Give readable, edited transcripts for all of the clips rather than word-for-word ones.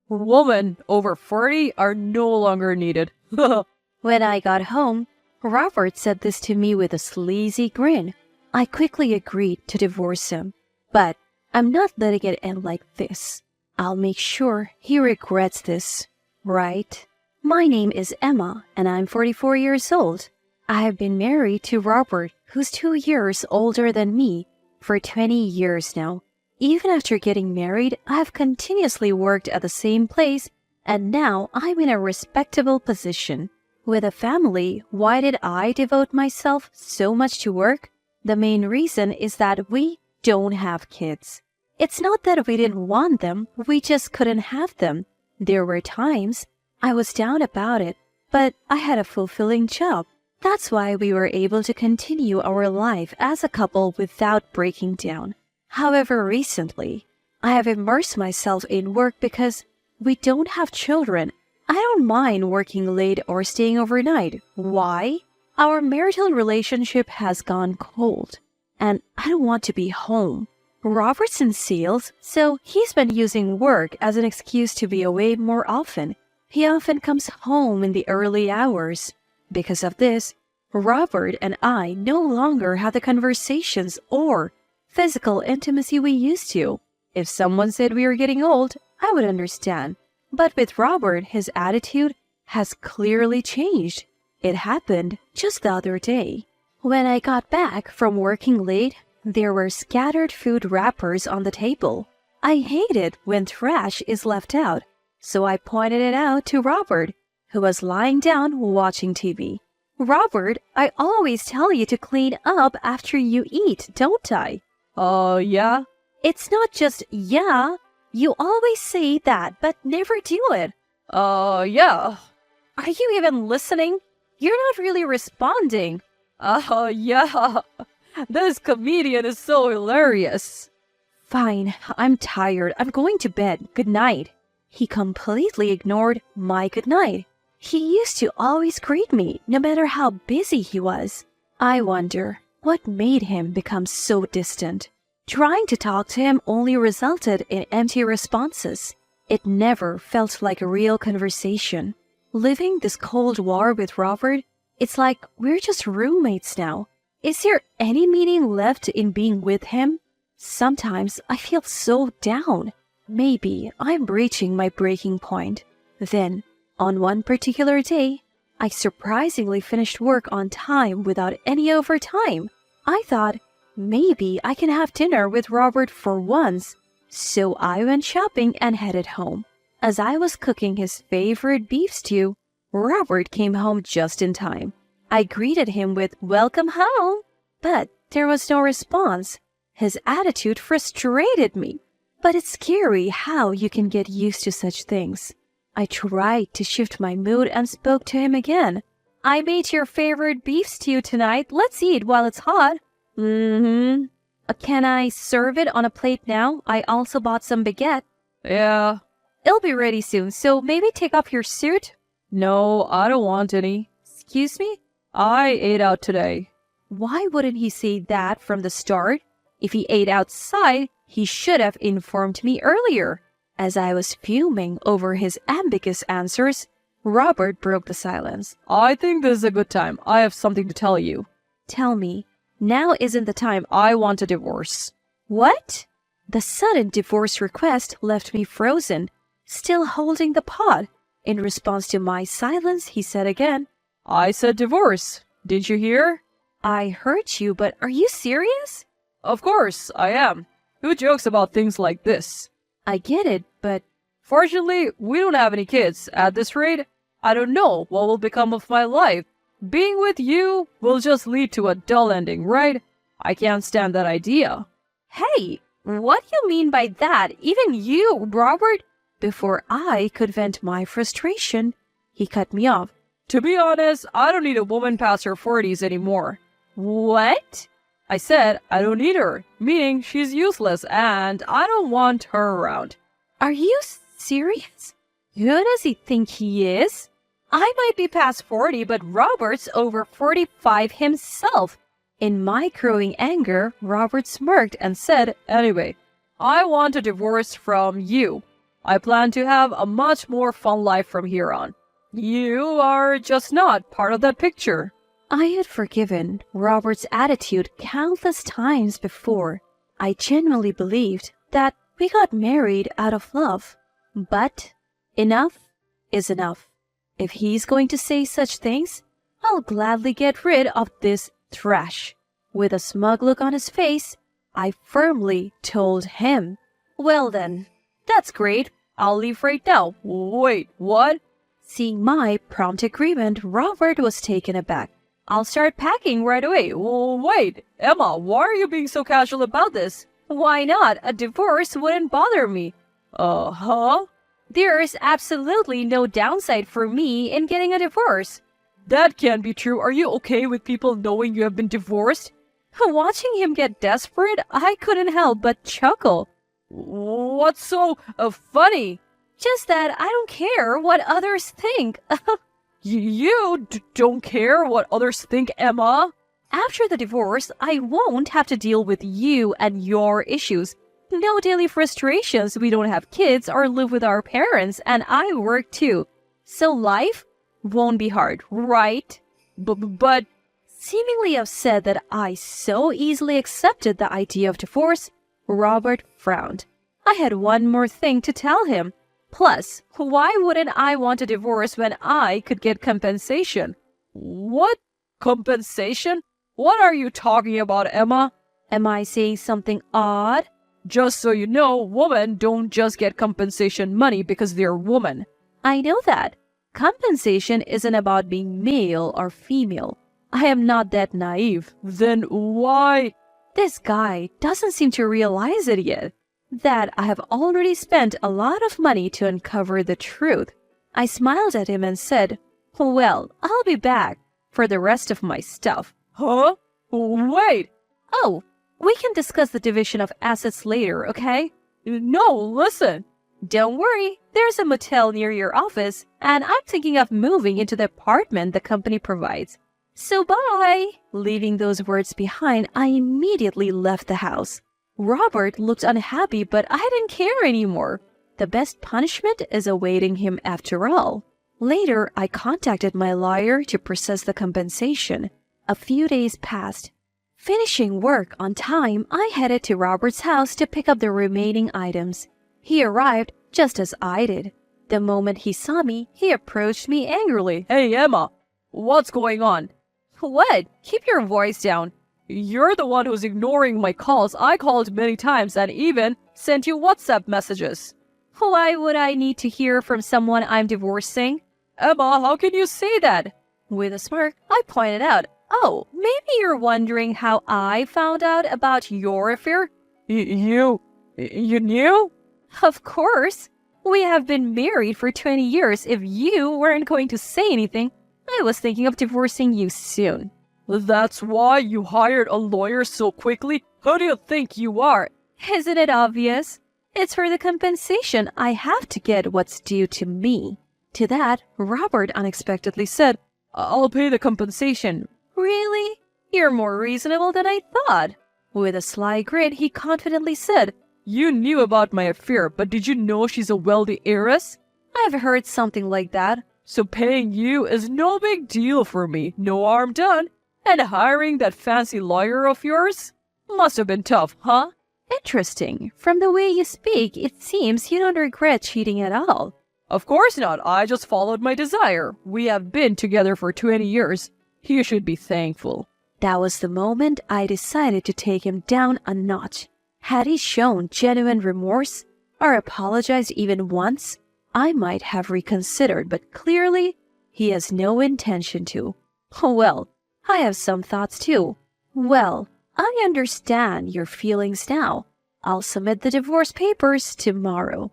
Women over 40 are no longer needed. When I got home, Robert said this to me with a sleazy grin. I quickly agreed to divorce him, but I'm not letting it end like this. I'll make sure he regrets this, right? My name is Emma, and I'm 44 years old. I have been married to Robert, who's 2 years older than me, for 20 years now. Even after getting married, I have continuously worked at the same place, and now I'm in a respectable position. With a family, why did I devote myself so much to work? The main reason is that we don't have kids. It's not that we didn't want them, we just couldn't have them. There were times I was down about it, but I had a fulfilling job. That's why we were able to continue our life as a couple without breaking down. However, recently, I have immersed myself in work because we don't have children. I don't mind working late or staying overnight. Why? Our marital relationship has gone cold, and I don't want to be home. Robert's in sales, so he's been using work as an excuse to be away more often. He often comes home in the early hours. Because of this, Robert and I no longer have the conversations or physical intimacy we used to. If someone said we were getting old, I would understand. But with Robert, his attitude has clearly changed. It happened just the other day. When I got back from working late, there were scattered food wrappers on the table. I hate it when trash is left out, so I pointed it out to Robert, who was lying down watching TV. Robert, I always tell you to clean up after you eat, don't I? Yeah? It's not just yeah. You always say that, but never do it. Yeah. Are you even listening? You're not really responding. Yeah. This comedian is so hilarious. Fine, I'm tired. I'm going to bed. Good night. He completely ignored my good night. He used to always greet me, no matter how busy he was. I wonder what made him become so distant. Trying to talk to him only resulted in empty responses. It never felt like a real conversation. Living this Cold War with Robert, it's like we're just roommates now. Is there any meaning left in being with him? Sometimes I feel so down. Maybe I'm reaching my breaking point. Then, on one particular day, I surprisingly finished work on time without any overtime. I thought, maybe I can have dinner with Robert for once. So I went shopping and headed home. As I was cooking his favorite beef stew, Robert came home just in time. I greeted him with "Welcome home," but there was no response. His attitude frustrated me. But it's scary how you can get used to such things. I tried to shift my mood and spoke to him again. "I made your favorite beef stew tonight. Let's eat while it's hot." "Mm-hmm. Can I serve it on a plate now? I also bought some baguette." Yeah. "It'll be ready soon, so maybe take off your suit." No, I don't want any. "Excuse me?" I ate out today. Why wouldn't he say that from the start? If he ate outside, he should have informed me earlier. As I was fuming over his ambiguous answers, Robert broke the silence. I think this is a good time. I have something to tell you. "Tell me. Now isn't the time." I want a divorce. "What?" The sudden divorce request left me frozen, still holding the pot. In response to my silence, he said again, I said divorce. Did you hear? "I heard you, but are you serious?" Of course, I am. Who jokes about things like this? "I get it, but..." Fortunately, we don't have any kids. At this rate, I don't know what will become of my life. Being with you will just lead to a dull ending, right? I can't stand that idea. "Hey, what do you mean by that? Even you, Robert?" Before I could vent my frustration, he cut me off. To be honest, I don't need a woman past her 40s anymore. "What?" I said I don't need her, meaning she's useless and I don't want her around. "Are you serious? Who does he think he is? I might be past 40, but Robert's over 45 himself." In my growing anger, Robert smirked and said, Anyway, I want a divorce from you. I plan to have a much more fun life from here on. You are just not part of that picture. I had forgiven Robert's attitude countless times before. I genuinely believed that we got married out of love. But enough is enough. If he's going to say such things, I'll gladly get rid of this trash. With a smug look on his face, I firmly told him, Well then, that's great. I'll leave right now. Wait, what? Seeing my prompt agreement, Robert was taken aback. I'll start packing right away. Wait, Emma, why are you being so casual about this? Why not? A divorce wouldn't bother me. Huh? There's absolutely no downside for me in getting a divorce. That can't be true. Are you okay with people knowing you have been divorced? Watching him get desperate, I couldn't help but chuckle. What's so funny? Just that I don't care what others think. You don't care what others think, Emma? After the divorce, I won't have to deal with you and your issues. No daily frustrations. We don't have kids or live with our parents, and I work too. So life won't be hard, right? But seemingly upset that I so easily accepted the idea of divorce, Robert frowned. I had one more thing to tell him. Plus, why wouldn't I want a divorce when I could get compensation? What? Compensation? What are you talking about, Emma? Am I saying something odd? Just so you know, women don't just get compensation money because they're women. I know that. Compensation isn't about being male or female. I am not that naive. Then why? This guy doesn't seem to realize it yet. That I have already spent a lot of money to uncover the truth. I smiled at him and said, Well, I'll be back for the rest of my stuff. Huh? Wait! Oh, we can discuss the division of assets later, okay? No, listen. Don't worry, there's a motel near your office, and I'm thinking of moving into the apartment the company provides. So bye! Leaving those words behind, I immediately left the house. Robert looked unhappy, but I didn't care anymore. The best punishment is awaiting him after all. Later, I contacted my lawyer to process the compensation. A few days passed. Finishing work on time, I headed to Robert's house to pick up the remaining items. He arrived just as I did. The moment he saw me, he approached me angrily. Hey, Emma, what's going on? What? Keep your voice down. You're the one who's ignoring my calls. I called many times and even sent you WhatsApp messages. Why would I need to hear from someone I'm divorcing? Emma, how can you say that? With a smirk, I pointed out, Oh, maybe you're wondering how I found out about your affair? You knew? Of course. We have been married for 20 years. If you weren't going to say anything, I was thinking of divorcing you soon. That's why you hired a lawyer so quickly? Who do you think you are? Isn't it obvious? It's for the compensation. I have to get what's due to me. To that, Robert unexpectedly said, I'll pay the compensation. Really? You're more reasonable than I thought. With a sly grin, he confidently said, You knew about my affair, but did you know she's a wealthy heiress? I've heard something like that. So paying you is no big deal for me. No harm done. And hiring that fancy lawyer of yours? Must have been tough, huh? Interesting. From the way you speak, it seems you don't regret cheating at all. Of course not. I just followed my desire. We have been together for 20 years. You should be thankful. That was the moment I decided to take him down a notch. Had he shown genuine remorse or apologized even once, I might have reconsidered, but clearly he has no intention to. Well, I have some thoughts too. Well, I understand your feelings now. I'll submit the divorce papers tomorrow.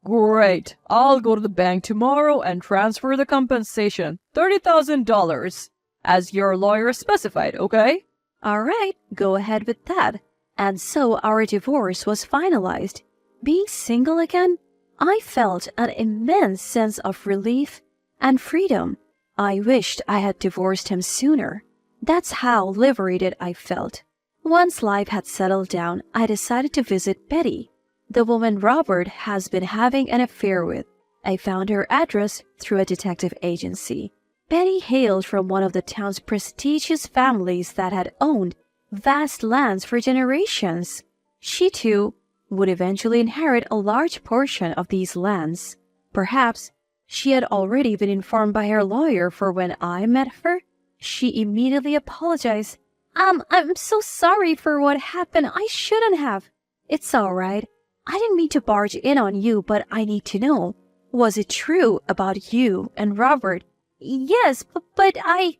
Great. I'll go to the bank tomorrow and transfer the compensation, $30,000, as your lawyer specified, okay? All right, go ahead with that. And so our divorce was finalized. Being single again, I felt an immense sense of relief and freedom. I wished I had divorced him sooner. That's how liberated I felt. Once life had settled down, I decided to visit Betty. the woman Robert has been having an affair with. I found her address through a detective agency. Betty hailed from one of the town's prestigious families that had owned vast lands for generations. She, too, would eventually inherit a large portion of these lands. Perhaps she had already been informed by her lawyer, for when I met her, she immediately apologized. I'm so sorry for what happened. I shouldn't have. It's all right. I didn't mean to barge in on you, but I need to know. Was it true about you and Robert? Yes, but I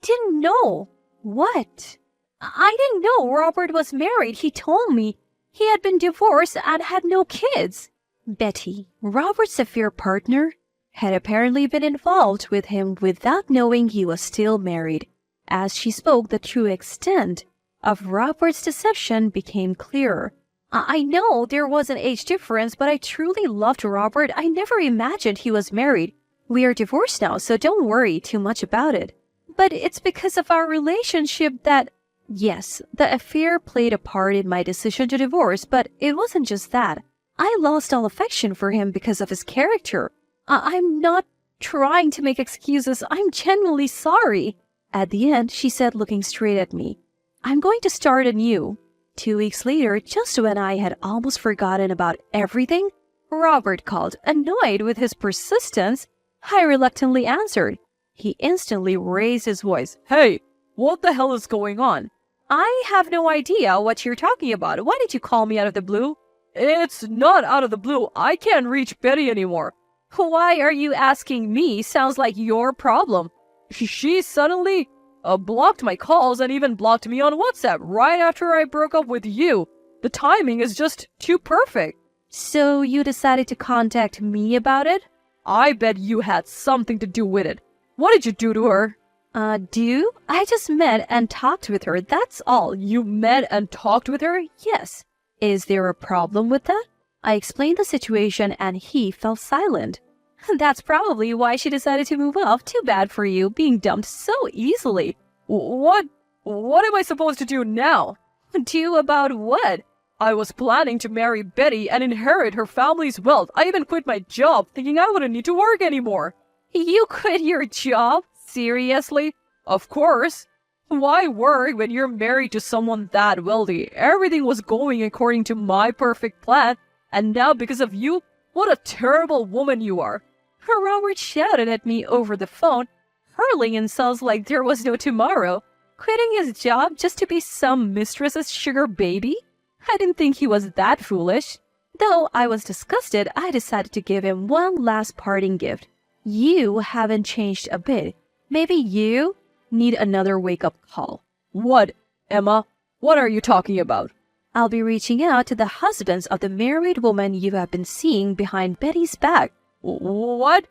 didn't know. What? I didn't know Robert was married. He told me he had been divorced and had no kids. Betty, Robert's affair partner, had apparently been involved with him without knowing he was still married. As she spoke, the true extent of Robert's deception became clearer. I know there was an age difference, but I truly loved Robert. I never imagined he was married. We are divorced now, so don't worry too much about it. But it's because of our relationship that... Yes, the affair played a part in my decision to divorce, but it wasn't just that. I lost all affection for him because of his character. I'm not trying to make excuses. I'm genuinely sorry. At the end, she said, looking straight at me, I'm going to start anew. 2 weeks later, just when I had almost forgotten about everything, Robert called. Annoyed with his persistence, I reluctantly answered. He instantly raised his voice. Hey, what the hell is going on? I have no idea what you're talking about. Why did you call me out of the blue? It's not out of the blue. I can't reach Betty anymore. Why are you asking me? Sounds like your problem. She suddenly blocked my calls and even blocked me on WhatsApp right after I broke up with you. The timing is just too perfect. So you decided to contact me about it? I bet you had something to do with it. What did you do to her? Do? I just met and talked with her, that's all. You met and talked with her? Yes. Is there a problem with that? I explained the situation and he fell silent. That's probably why she decided to move off. Too bad for you, being dumped so easily. What am I supposed to do now? Do about what? I was planning to marry Betty and inherit her family's wealth. I even quit my job, thinking I wouldn't need to work anymore. You quit your job? Seriously? Of course. Why work when you're married to someone that wealthy? Everything was going according to my perfect plan, and now because of you, what a terrible woman you are. Robert shouted at me over the phone, hurling insults like there was no tomorrow, quitting his job just to be some mistress's sugar baby. I didn't think he was that foolish. Though I was disgusted, I decided to give him one last parting gift. You haven't changed a bit. Maybe you need another wake-up call. What, Emma? What are you talking about? I'll be reaching out to the husbands of the married woman you have been seeing behind Betty's back. What?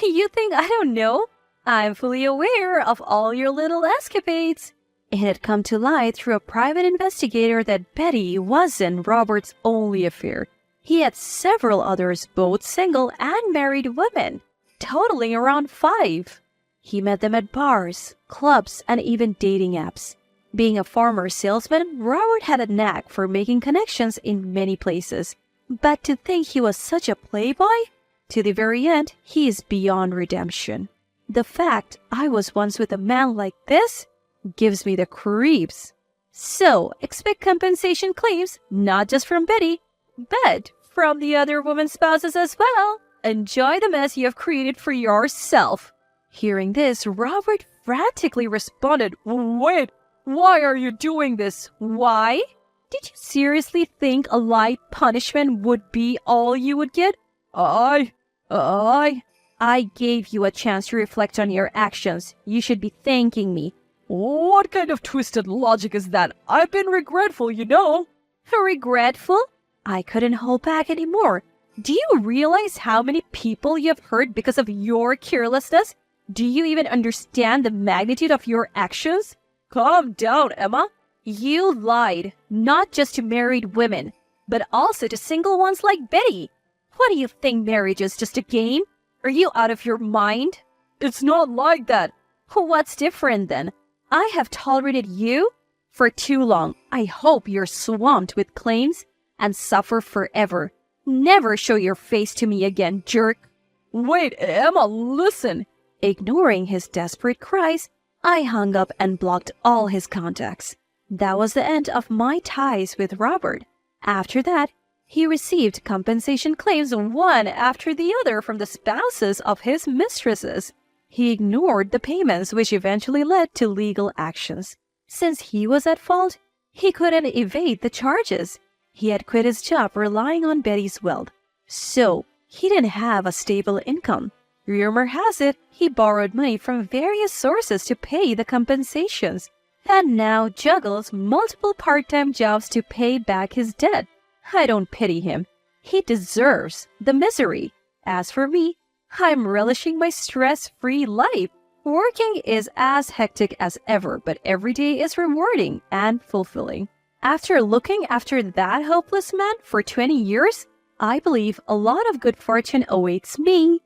You think I don't know? I'm fully aware of all your little escapades. It had come to light through a private investigator that Betty wasn't Robert's only affair. He had several others, both single and married women, totaling around 5. He met them at bars, clubs, and even dating apps. Being a former salesman, Robert had a knack for making connections in many places. But to think he was such a playboy? To the very end, he is beyond redemption. The fact I was once with a man like this gives me the creeps. So, expect compensation claims, not just from Betty, but from the other woman's spouses as well. Enjoy the mess you have created for yourself. Hearing this, Robert frantically responded, Wait, why are you doing this? Why? Did you seriously think a light punishment would be all you would get? I gave you a chance to reflect on your actions. You should be thanking me. What kind of twisted logic is that? I've been regretful, you know. Regretful? I couldn't hold back anymore. Do you realize how many people you have hurt because of your carelessness? Do you even understand the magnitude of your actions? Calm down, Emma. You lied, not just to married women, but also to single ones like Betty. What do you think marriage is, just a game? Are you out of your mind? It's not like that. What's different then? I have tolerated you for too long. I hope you're swamped with claims and suffer forever. Never show your face to me again, jerk. Wait, Emma, listen. Ignoring his desperate cries, I hung up and blocked all his contacts. That was the end of my ties with Robert. After that, he received compensation claims one after the other from the spouses of his mistresses. He ignored the payments, which eventually led to legal actions. Since he was at fault, he couldn't evade the charges. He had quit his job relying on Betty's wealth, so he didn't have a stable income. Rumor has it he borrowed money from various sources to pay the compensations, and now juggles multiple part-time jobs to pay back his debt. I don't pity him. He deserves the misery. As for me, I'm relishing my stress-free life. Working is as hectic as ever, but every day is rewarding and fulfilling. After looking after that hopeless man for 20 years, I believe a lot of good fortune awaits me.